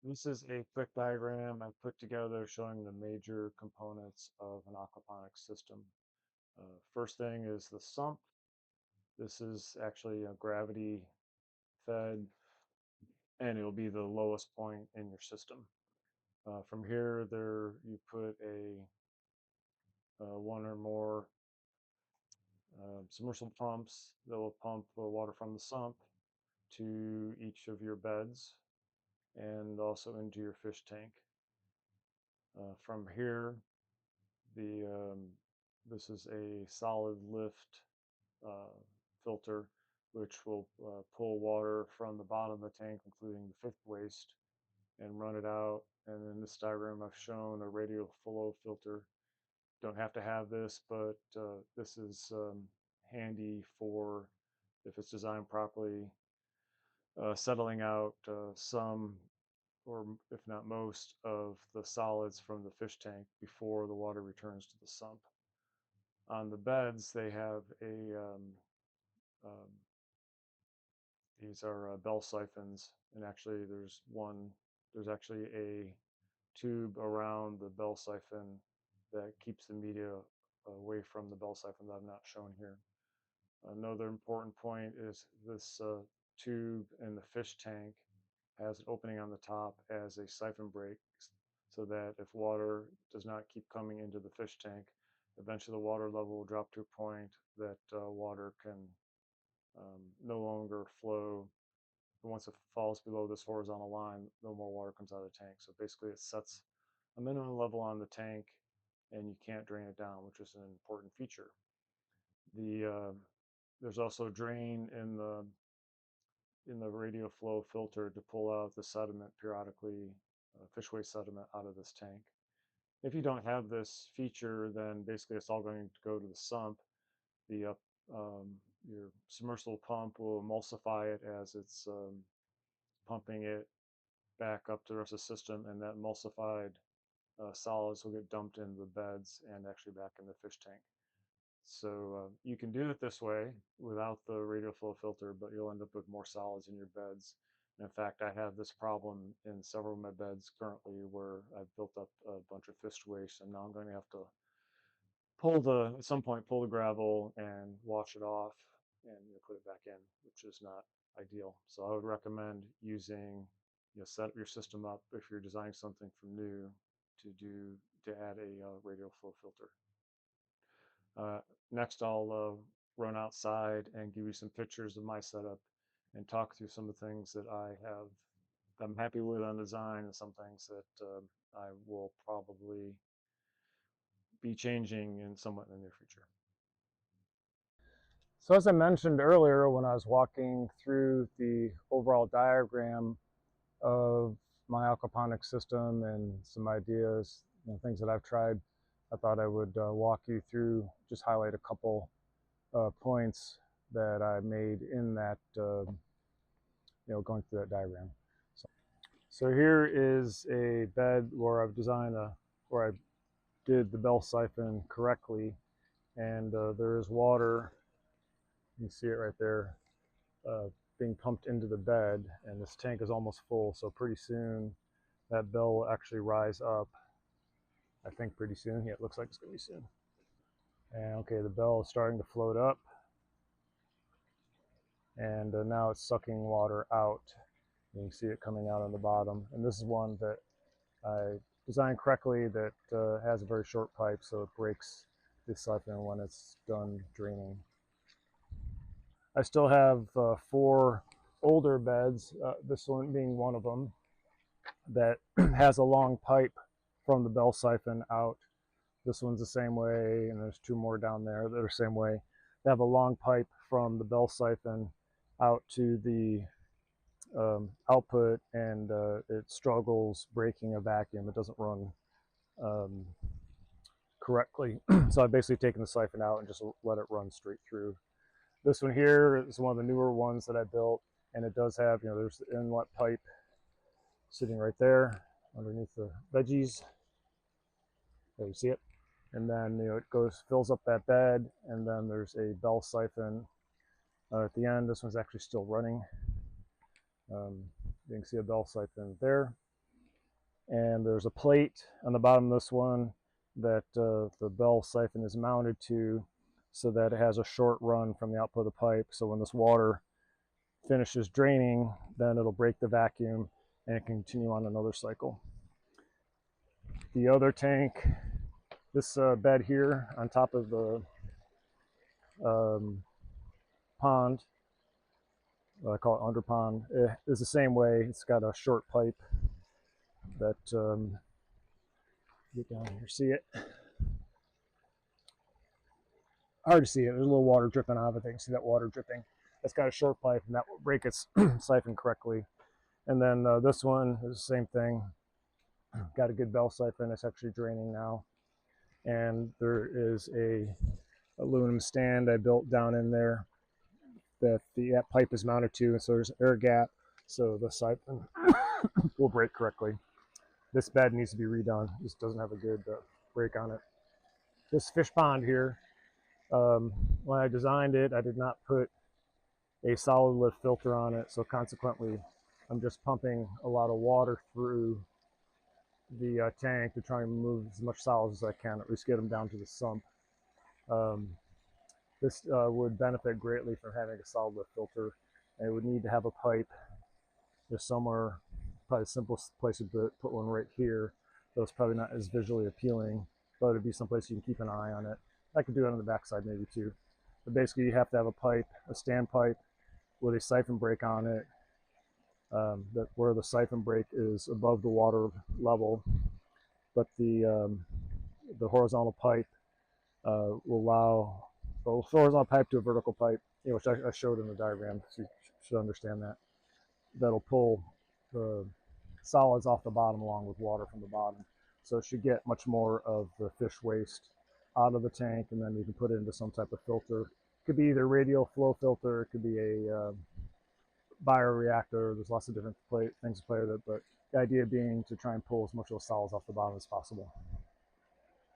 This is a quick diagram I put together showing the major components of an aquaponics system. First thing is the sump. This is actually a gravity fed, and it'll be the lowest point in your system. From here, there you put one or more submersible pumps that will pump the water from the sump to each of your beds and also into your fish tank. From here, the this is a solid lift uh, filter, which will pull water from the bottom of the tank, including the fifth waste, and run it out. And in this diagram, I've shown a radial flow filter. Don't have to have this, but this is handy for, if it's designed properly, settling out some, or if not most, of the solids from the fish tank before the water returns to the sump. On the beds, they have um, these are bell siphons, and actually there's actually a tube around the bell siphon that keeps the media away from the bell siphon that I've not shown here. Another important point is this tube in the fish tank has an opening on the top as a siphon break, so that if water does not keep coming into the fish tank, eventually the water level will drop to a point that water can no longer flow. And once it falls below this horizontal line, no more water comes out of the tank. So basically, it sets a minimum level on the tank, and you can't drain it down, which is an important feature. There's also a drain in the radial flow filter to pull out the sediment periodically, fish waste sediment out of this tank. If you don't have this feature, then basically it's all going to go to the sump. The your submersible pump will emulsify it as it's pumping it back up to the rest of the system, and that emulsified solids will get dumped into the beds and actually back in the fish tank. So you can do it this way without the radial flow filter, but you'll end up with more solids in your beds. And in fact, I have this problem in several of my beds currently where I've built up a bunch of fish waste, and now I'm going to have to at some point pull the gravel and wash it off and put it back in, which is not ideal. So I would recommend using, set up your system up if you're designing something from new to add a radial flow filter. Next, I'll run outside and give you some pictures of my setup and talk through some of the things that I'm happy with on design, and some things that I will probably be changing in somewhat in the near future. So as I mentioned earlier when I was walking through the overall diagram of my aquaponics system and some ideas and things that I've tried, I thought I would walk you through, just highlight a couple points that I made in that, going through that diagram. So here is a bed where I've designed where I did the bell siphon correctly, and there is water. You can see it right there, uh, being pumped into the bed, and this tank is almost full, so pretty soon that bell will actually rise up. I think pretty soon. Yeah, it looks like it's going to be soon. And okay, the bell is starting to float up, and now it's sucking water out. You can see it coming out on the bottom, and this is one that I designed correctly that has a very short pipe, so it breaks the siphon when it's done draining. I still have 4 older beds, this one being one of them, that has a long pipe from the bell siphon out. This one's the same way, and there's 2 more down there that are the same way. They have a long pipe from the bell siphon out to the output, and it struggles breaking a vacuum. It doesn't run um, correctly. So I've basically taken the siphon out and just let it run straight through. This one here is one of the newer ones that I built, and it does have, there's the inlet pipe sitting right there underneath the veggies. There, you see it. And then it fills up that bed, and then there's a bell siphon at the end. This one's actually still running. You can see a bell siphon there. And there's a plate on the bottom of this one that the bell siphon is mounted to, so that it has a short run from the output of the pipe. So when this water finishes draining, then it'll break the vacuum and it can continue on another cycle. The other tank, this bed here on top of the pond, I call it under pond, is the same way. It's got a short pipe that, get down here, see it? Hard to see it. There's a little water dripping out of it. You can see that water dripping. It's got a short pipe, and that will break its siphon correctly. And then this one is the same thing. Got a good bell siphon. It's actually draining now. And there is a aluminum stand I built down in there that the pipe is mounted to, and so there's an air gap, so the siphon will break correctly. This bed needs to be redone. This doesn't have a good break on it. This fish pond here, when I designed it, I did not put a solid lift filter on it, so consequently I'm just pumping a lot of water through the tank to try and remove as much solids as I can, at least get them down to the sump. This would benefit greatly from having a solid lift filter, and it would need to have a pipe just somewhere. Probably the simplest place to put one right here, though it's probably not as visually appealing, but it'd be someplace you can keep an eye on it. I could do it on the backside maybe too. But basically you have to have a pipe, a stand pipe with a siphon break on it, that where the siphon break is above the water level, but the horizontal pipe will allow the horizontal pipe to a vertical pipe, which I showed in the diagram, so you should understand that. That'll pull the solids off the bottom along with water from the bottom. So it should get much more of the fish waste out of the tank, and then you can put it into some type of filter. It could be either radial flow filter, it could be a bioreactor. There's lots of different things to play with it, but the idea being to try and pull as much of those solids off the bottom as possible.